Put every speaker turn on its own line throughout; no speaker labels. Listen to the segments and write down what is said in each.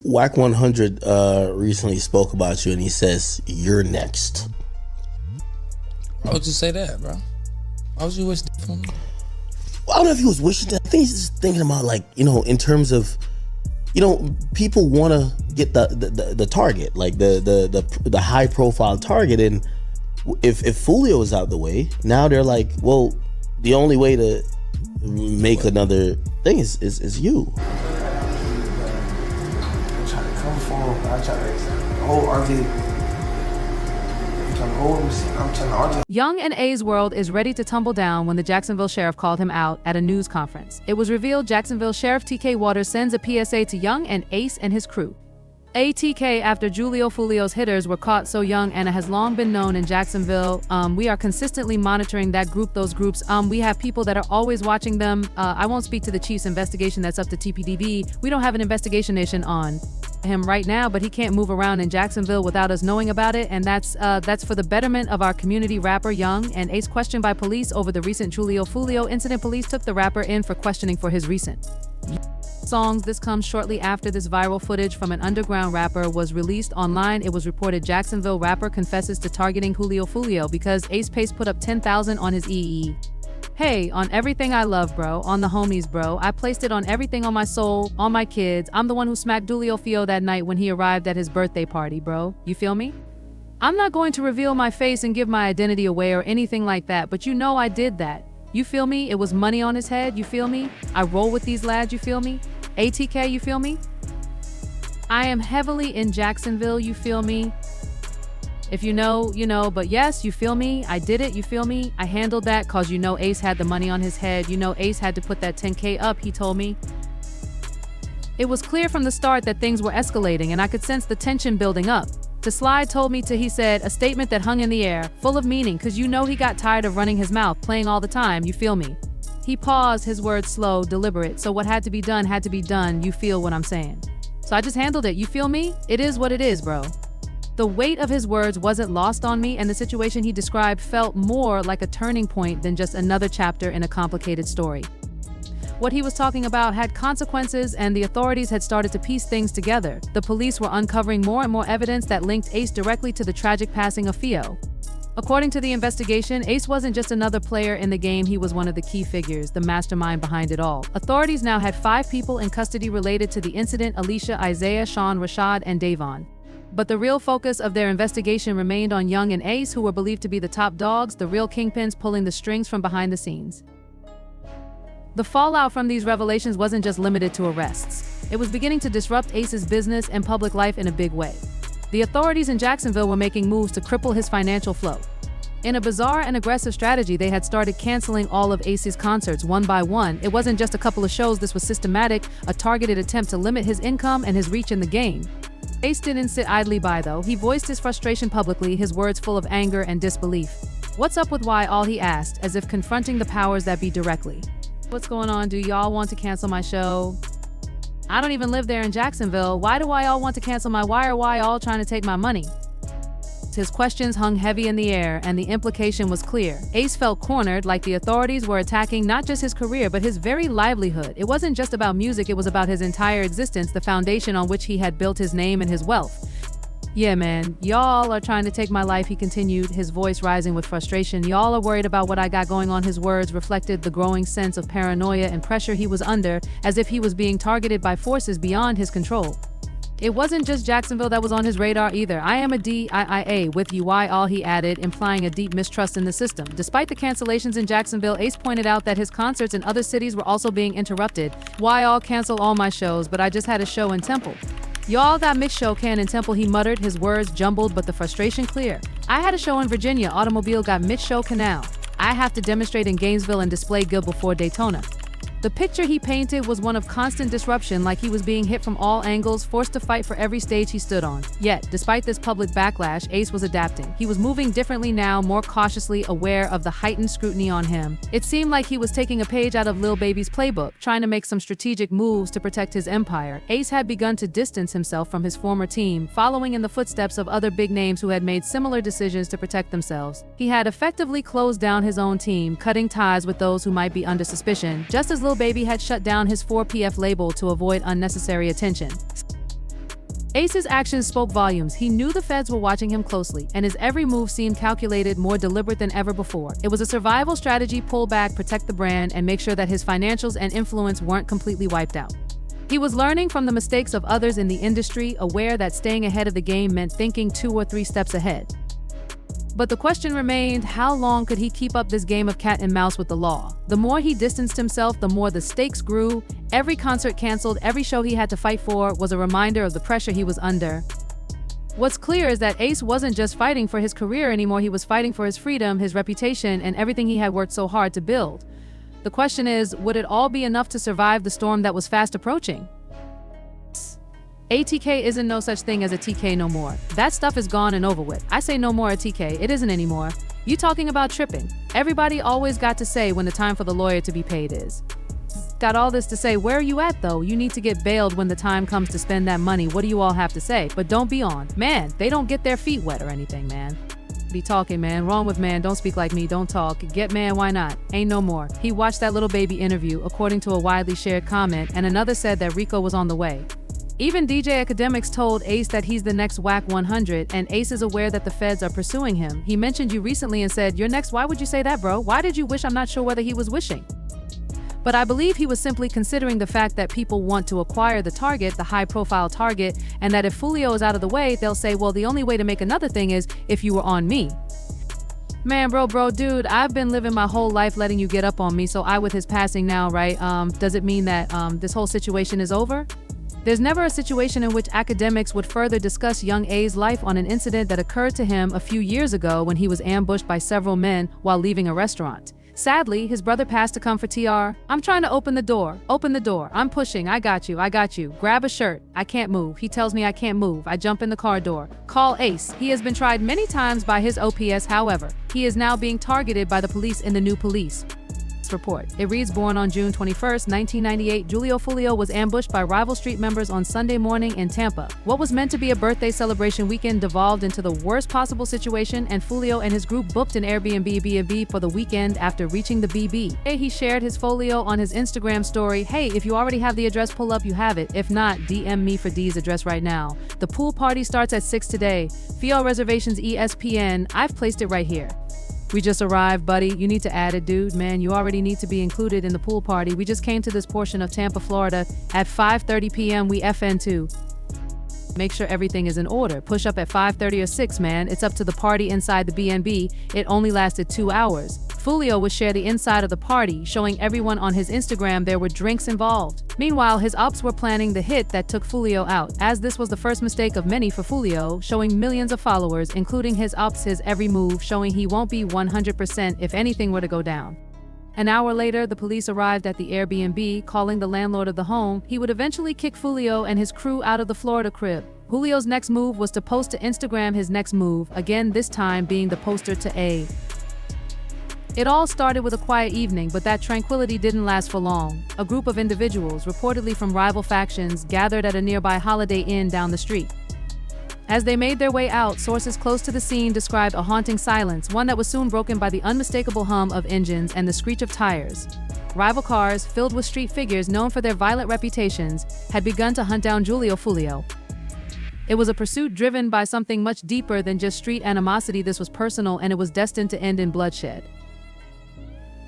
Whack 100 recently spoke about you, and he says you're next.
Why would you say that, bro? Why would you wish that for me?
Well, I don't know if he was wishing that. I think he's just thinking about, like, you know, in terms of, you know, people want to get the target, like the high profile target, and if Foolio is out the way, now they're like, well, the only way to make another thing is you.
I'm trying to come for him. I'm trying to hold RJ.
Yungeen Ace's world is ready to tumble down when the Jacksonville sheriff called him out at a news conference. It was revealed Jacksonville Sheriff TK Waters sends a PSA to Yungeen Ace and his crew. ATK after Julio Foolio's hitters were caught so young and has long been known in Jacksonville. We are consistently monitoring that group, those groups. We have people that are always watching them. I won't speak to the chief's investigation, that's up to TPDB. We don't have an investigation on him right now, but he can't move around in Jacksonville without us knowing about it, and that's for the betterment of our community. Rapper Yungeen Ace questioned by police over the recent Julio Foolio incident. Police took the rapper in for questioning for his recent songs. This comes shortly after this viral footage from an underground rapper was released online. It was reported Jacksonville rapper confesses to targeting Julio Foolio because Ace Pace put up 10,000 on his EE. Hey, on everything I love, bro, on the homies, bro. I placed it on everything, on my soul, on my kids. I'm the one who smacked Julio Foolio that night when he arrived at his birthday party, bro. You feel me? I'm not going to reveal my face and give my identity away or anything like that, but you know I did that. You feel me? It was money on his head, you feel me? I roll with these lads, you feel me? ATK, you feel me? I am heavily in Jacksonville, you feel me? If you know, you know, but yes, you feel me? I did it, you feel me? I handled that cause you know Ace had the money on his head. You know Ace had to put that 10K up, he told me. It was clear from the start that things were escalating and I could sense the tension building up. The slide told me to, he said, a statement that hung in the air, full of meaning, cause you know he got tired of running his mouth, playing all the time, you feel me? He paused, his words slow, deliberate, so what had to be done, you feel what I'm saying. So I just handled it, you feel me? It is what it is, bro. The weight of his words wasn't lost on me, and the situation he described felt more like a turning point than just another chapter in a complicated story. What he was talking about had consequences, and the authorities had started to piece things together. The police were uncovering more and more evidence that linked Ace directly to the tragic passing of Foolio. According to the investigation, Ace wasn't just another player in the game, he was one of the key figures, the mastermind behind it all. Authorities now had 5 people in custody related to the incident: Alicia, Isaiah, Sean, Rashad, and Davon. But the real focus of their investigation remained on Yungeen Ace, who were believed to be the top dogs, the real kingpins pulling the strings from behind the scenes. The fallout from these revelations wasn't just limited to arrests. It was beginning to disrupt Ace's business and public life in a big way. The authorities in Jacksonville were making moves to cripple his financial flow. In a bizarre and aggressive strategy, they had started canceling all of Ace's concerts one by one. It wasn't just a couple of shows, this was systematic, a targeted attempt to limit his income and his reach in the game. Ace didn't sit idly by though. He voiced his frustration publicly, his words full of anger and disbelief. What's up with why all, he asked, as if confronting the powers that be directly. What's going on? Do y'all want to cancel my show? I don't even live there in Jacksonville. Why do I all want to cancel my wire? Why all trying to take my money? His questions hung heavy in the air, and the implication was clear. Ace felt cornered, like the authorities were attacking not just his career, but his very livelihood. It wasn't just about music, it was about his entire existence, the foundation on which he had built his name and his wealth. Yeah, man, y'all are trying to take my life, he continued, his voice rising with frustration. Y'all are worried about what I got going on. His words reflected the growing sense of paranoia and pressure he was under, as if he was being targeted by forces beyond his control. It wasn't just Jacksonville that was on his radar either. I am a DIA with you, why all, he added, implying a deep mistrust in the system. Despite the cancellations in Jacksonville, Ace pointed out that his concerts in other cities were also being interrupted. Why all cancel all my shows, but I just had a show in Temple. Y'all got mixed show can in Temple, he muttered, his words jumbled but the frustration clear. I had a show in Virginia, automobile got mixed show canal. I have to demonstrate in Gainesville and display good before Daytona. The picture he painted was one of constant disruption, like he was being hit from all angles, forced to fight for every stage he stood on. Yet, despite this public backlash, Ace was adapting. He was moving differently now, more cautiously aware of the heightened scrutiny on him. It seemed like he was taking a page out of Lil Baby's playbook, trying to make some strategic moves to protect his empire. Ace had begun to distance himself from his former team, following in the footsteps of other big names who had made similar decisions to protect themselves. He had effectively closed down his own team, cutting ties with those who might be under suspicion, just as Lil Baby had shut down his 4PF label to avoid unnecessary attention. Ace's actions spoke volumes. He knew the feds were watching him closely, and his every move seemed calculated, more deliberate than ever before. It was a survival strategy: pull back, protect the brand, and make sure that his financials and influence weren't completely wiped out. He was learning from the mistakes of others in the industry, aware that staying ahead of the game meant thinking 2 or 3 steps ahead. But the question remained, how long could he keep up this game of cat and mouse with the law? The more he distanced himself, the more the stakes grew. Every concert canceled, every show he had to fight for was a reminder of the pressure he was under. What's clear is that Ace wasn't just fighting for his career anymore, he was fighting for his freedom, his reputation, and everything he had worked so hard to build. The question is, would it all be enough to survive the storm that was fast approaching? ATK isn't no such thing as a TK no more. That stuff is gone and over with. I say no more a TK, it isn't anymore. You talking about tripping. Everybody always got to say when the time for the lawyer to be paid is. Got all this to say, where are you at though? You need to get bailed when the time comes to spend that money. What do you all have to say? But don't be on. Man, they don't get their feet wet or anything, man. Be talking, man. Wrong with man. Don't speak like me. Don't talk. Get man, why not? Ain't no more. He watched that little baby interview, according to a widely shared comment, and another said that Rico was on the way. Even DJ Academics told Ace that he's the next WAC 100, and Ace is aware that the feds are pursuing him. He mentioned you recently and said, "You're next." Why would you say that, bro? Why did you wish? I'm not sure whether he was wishing. But I believe he was simply considering the fact that people want to acquire the target, the high-profile target, and that if Foolio is out of the way, they'll say, well, the only way to make another thing is if you were on me. Man, bro, dude, I've been living my whole life letting you get up on me, so with his passing now, right, does it mean that this whole situation is over? There's never a situation in which academics would further discuss Young A's life on an incident that occurred to him a few years ago when he was ambushed by several men while leaving a restaurant. Sadly, his brother passed to come for TR. I'm trying to open the door. Open the door. I'm pushing. I got you. Grab a shirt. I can't move. He tells me I can't move. I jump in the car door. Call Ace. He has been tried many times by his OPS, however. He is now being targeted by the police in the new police report. It reads, born on June 21st, 1998, Julio Foolio was ambushed by rival street members on Sunday morning in Tampa. What was meant to be a birthday celebration weekend devolved into the worst possible situation, and Foolio and his group booked an Airbnb B&B for the weekend after reaching the BB. He shared his folio on his Instagram story. Hey, if you already have the address, pull up, you have it. If not, DM me for D's address right now. The pool party starts at 6 today. FIO reservations ESPN. I've placed it right here. We just arrived, buddy. You need to add it, dude. Man, you already need to be included in the pool party. We just came to this portion of Tampa, Florida at 5:30 p.m. We FN2. Make sure everything is in order. Push up at 5:30 or 6, man. It's up to the party inside the B&B. It only lasted 2 hours. Foolio would share the inside of the party, showing everyone on his Instagram there were drinks involved. Meanwhile, his ops were planning the hit that took Foolio out, as this was the first mistake of many for Foolio, showing millions of followers, including his ops, his every move, showing he won't be 100% if anything were to go down. An hour later, the police arrived at the Airbnb, calling the landlord of the home. He would eventually kick Foolio and his crew out of the Florida crib. Julio's next move was to post to Instagram his next move, again this time being the poster to A. It all started with a quiet evening, but that tranquility didn't last for long. A group of individuals, reportedly from rival factions, gathered at a nearby Holiday Inn down the street. As they made their way out, sources close to the scene described a haunting silence, one that was soon broken by the unmistakable hum of engines and the screech of tires. Rival cars, filled with street figures known for their violent reputations, had begun to hunt down Julio Foolio. It was a pursuit driven by something much deeper than just street animosity. This was personal, and it was destined to end in bloodshed.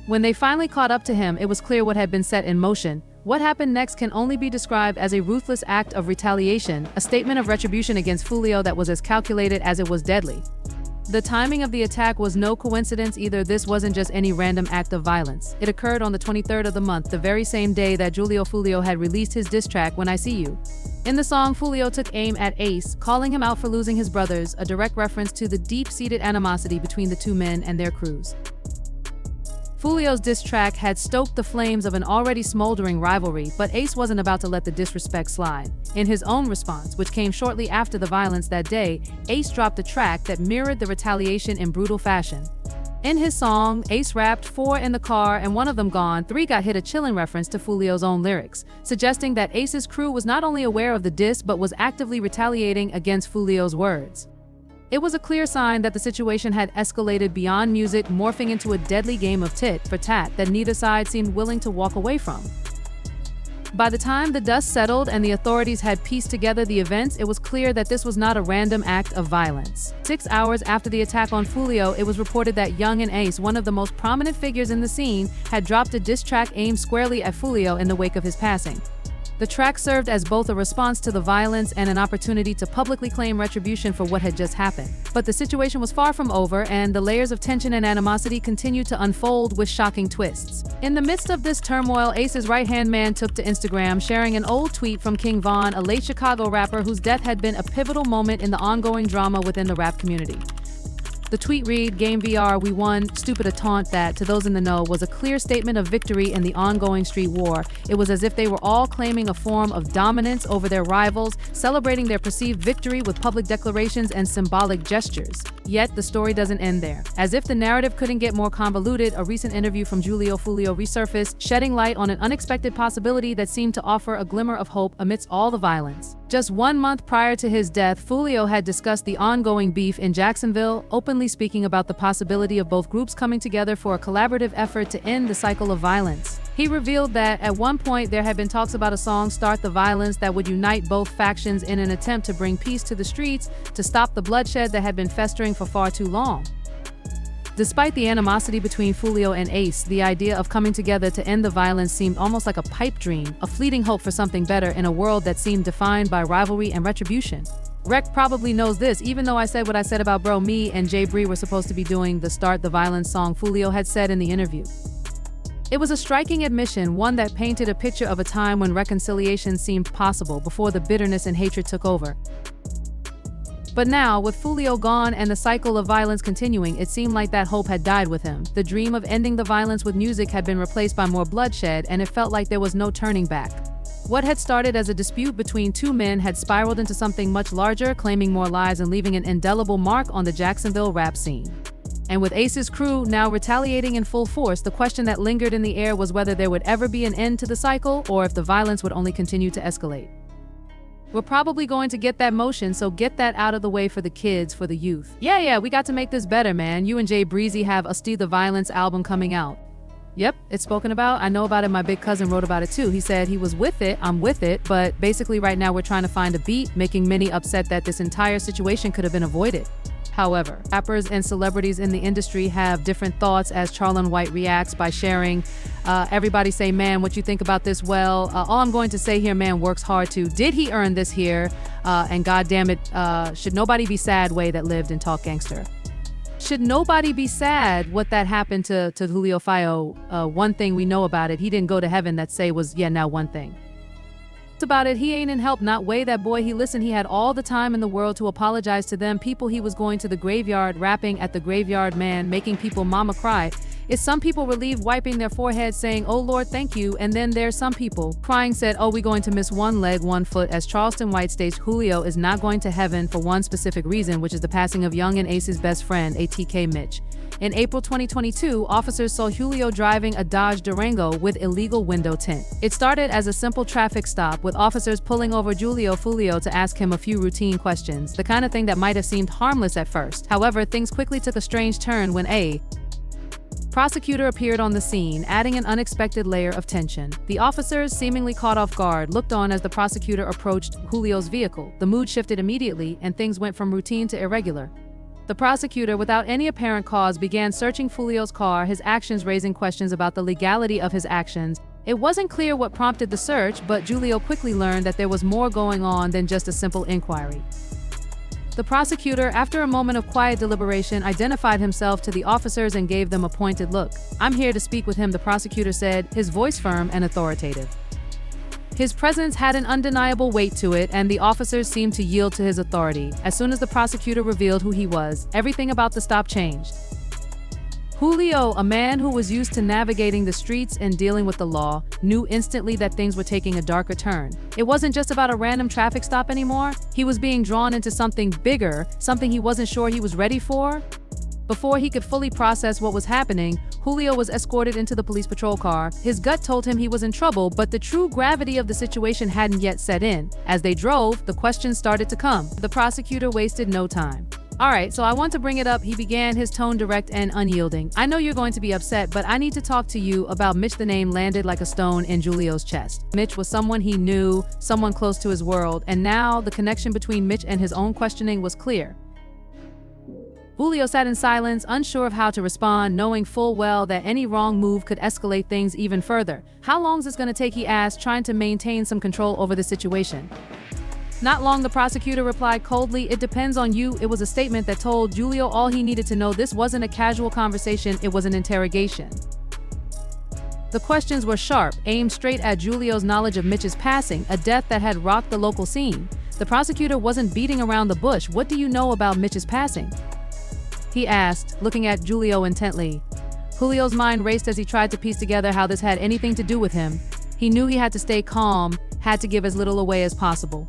When they finally caught up to him, it was clear what had been set in motion. What happened next can only be described as a ruthless act of retaliation, a statement of retribution against Foolio that was as calculated as it was deadly. The timing of the attack was no coincidence either. This wasn't just any random act of violence. It occurred on the 23rd of the month, the very same day that Julio Foolio had released his diss track, When I See You. In the song, Foolio took aim at Ace, calling him out for losing his brothers, a direct reference to the deep-seated animosity between the two men and their crews. Foolio's diss track had stoked the flames of an already smoldering rivalry, but Ace wasn't about to let the disrespect slide. In his own response, which came shortly after the violence that day, Ace dropped a track that mirrored the retaliation in brutal fashion. In his song, Ace rapped, 4 in the car and one of them gone, 3 got hit, a chilling reference to Foolio's own lyrics, suggesting that Ace's crew was not only aware of the diss but was actively retaliating against Foolio's words. It was a clear sign that the situation had escalated beyond music, morphing into a deadly game of tit for tat that neither side seemed willing to walk away from. By the time the dust settled and the authorities had pieced together the events, it was clear that this was not a random act of violence. 6 hours after the attack on Foolio, it was reported that Yungeen Ace, one of the most prominent figures in the scene, had dropped a diss track aimed squarely at Foolio in the wake of his passing. The track served as both a response to the violence and an opportunity to publicly claim retribution for what had just happened. But the situation was far from over, and the layers of tension and animosity continued to unfold with shocking twists. In the midst of this turmoil, Ace's right-hand man took to Instagram, sharing an old tweet from King Von, a late Chicago rapper whose death had been a pivotal moment in the ongoing drama within the rap community. The tweet read, "Game VR, we won," stupid a taunt that, to those in the know, was a clear statement of victory in the ongoing street war. It was as if they were all claiming a form of dominance over their rivals, celebrating their perceived victory with public declarations and symbolic gestures. Yet, the story doesn't end there. As if the narrative couldn't get more convoluted, a recent interview from Julio Foolio resurfaced, shedding light on an unexpected possibility that seemed to offer a glimmer of hope amidst all the violence. Just 1 month prior to his death, Foolio had discussed the ongoing beef in Jacksonville, openly speaking about the possibility of both groups coming together for a collaborative effort to end the cycle of violence. He revealed that at one point there had been talks about a song, "Start the Violence," that would unite both factions in an attempt to bring peace to the streets, to stop the bloodshed that had been festering for far too long. Despite the animosity between Foolio and Ace, the idea of coming together to end the violence seemed almost like a pipe dream, a fleeting hope for something better in a world that seemed defined by rivalry and retribution. Rec probably knows this, even though I said what I said about bro, me and Jay Bree were supposed to be doing the Start the Violence song, Foolio had said in the interview. It was a striking admission, one that painted a picture of a time when reconciliation seemed possible before the bitterness and hatred took over. But now, with Foolio gone and the cycle of violence continuing, it seemed like that hope had died with him. The dream of ending the violence with music had been replaced by more bloodshed, and it felt like there was no turning back. What had started as a dispute between two men had spiraled into something much larger, claiming more lives and leaving an indelible mark on the Jacksonville rap scene. And with Ace's crew now retaliating in full force, the question that lingered in the air was whether there would ever be an end to the cycle or if the violence would only continue to escalate. We're probably going to get that motion, so get that out of the way for the kids, for the youth. Yeah, we got to make this better, man. You and Jay Breezy have a Steve the Violence album coming out. Yep, it's spoken about. I know about it. My big cousin wrote about it too. He said he was with it, I'm with it, but basically right now we're trying to find a beat, making many upset that this entire situation could have been avoided. However, rappers and celebrities in the industry have different thoughts as Charlon White reacts by sharing, everybody say, man, what you think about this? Well, all I'm going to say here, man works hard too. Did he earn this here? And God damn it, should nobody be sad way that lived and talk gangster? Should nobody be sad what that happened to Julio Foolio? One thing we know about it, he didn't go to heaven, that say was, yeah, now one thing. About it, he ain't in help, not way that boy. He had all the time in the world to apologize to them people he was going to the graveyard, rapping at the graveyard, man, making people mama cry. It's some people relieved, wiping their foreheads saying, oh Lord, thank you, and then there's some people crying said, oh, we going to miss one leg, one foot, as Charleston White states Julio is not going to heaven for one specific reason, which is the passing of Yungeen Ace's best friend, ATK Mitch. In April 2022, officers saw Julio driving a Dodge Durango with illegal window tint. It started as a simple traffic stop, with officers pulling over Julio Foolio to ask him a few routine questions, the kind of thing that might have seemed harmless at first. However, things quickly took a strange turn when a prosecutor appeared on the scene, adding an unexpected layer of tension. The officers, seemingly caught off guard, looked on as the prosecutor approached Julio's vehicle. The mood shifted immediately, and things went from routine to irregular. The prosecutor, without any apparent cause, began searching Foolio's car, his actions raising questions about the legality of his actions. It wasn't clear what prompted the search, but Julio quickly learned that there was more going on than just a simple inquiry. The prosecutor, after a moment of quiet deliberation, identified himself to the officers and gave them a pointed look. I'm here to speak with him, the prosecutor said, his voice firm and authoritative. His presence had an undeniable weight to it, and the officers seemed to yield to his authority. As soon as the prosecutor revealed who he was, everything about the stop changed. Julio, a man who was used to navigating the streets and dealing with the law, knew instantly that things were taking a darker turn. It wasn't just about a random traffic stop anymore. He was being drawn into something bigger, something he wasn't sure he was ready for. Before he could fully process what was happening, Julio was escorted into the police patrol car. His gut told him he was in trouble, but the true gravity of the situation hadn't yet set in. As they drove, the questions started to come. The prosecutor wasted no time. All right, so I want to bring it up. He began, his tone direct and unyielding. I know you're going to be upset, but I need to talk to you about Mitch. The name landed like a stone in Julio's chest. Mitch was someone he knew, someone close to his world, and now the connection between Mitch and his own questioning was clear. Julio sat in silence, unsure of how to respond, knowing full well that any wrong move could escalate things even further. How long is this going to take, he asked, trying to maintain some control over the situation. Not long, the prosecutor replied coldly, it depends on you. It was a statement that told Julio all he needed to know. This wasn't a casual conversation, it was an interrogation. The questions were sharp, aimed straight at Julio's knowledge of Mitch's passing, a death that had rocked the local scene. The prosecutor wasn't beating around the bush. What do you know about Mitch's passing? He asked, looking at Julio intently. Julio's mind raced as he tried to piece together how this had anything to do with him. He knew he had to stay calm, had to give as little away as possible.